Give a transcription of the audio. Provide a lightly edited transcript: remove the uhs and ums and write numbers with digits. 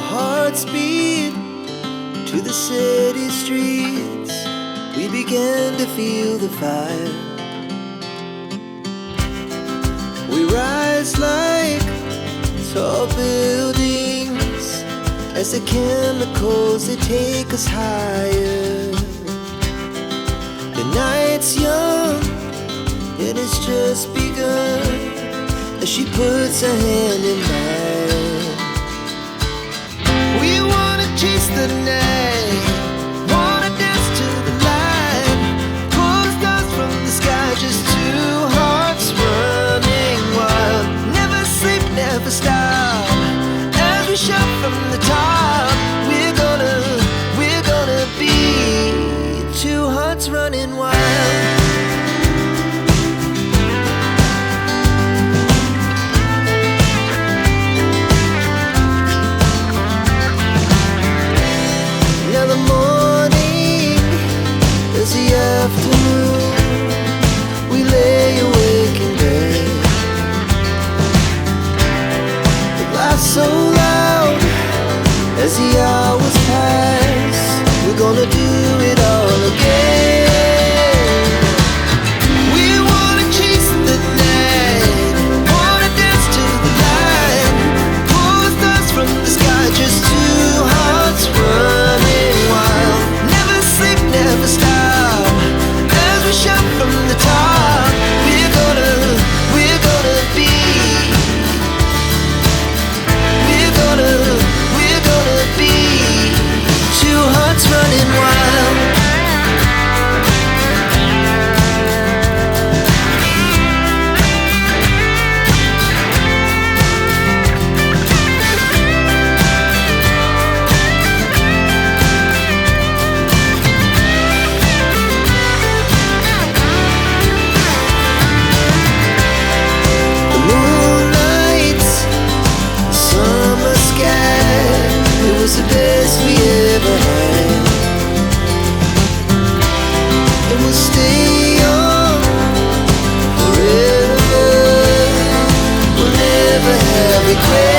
Our hearts beat to the city streets. We began to feel the fire. We rise like tall buildings as the chemicals, they take us higher. The night's young and it's just begun as she puts her hand in mine. We wanna chase the night, wanna dance to the light, pull stars from the sky, just two hearts running wild. Never sleep, never stop, as we shout from the top. We're gonna be two hearts running wild. Now the morning is the afternoon. We lay awake in bed. The laughs so loud as the hours pass. We're gonna do it all again. We wanna chase the night, wanna dance to the light, pull stars from the sky, just two hearts running wild. Never sleep, never stop, as we shout from the top. We're gonna be, we're gonna be two hearts running wild. The moonlight, summer sky, it was the best we ever had. And we'll stay young forever. We'll never have regret.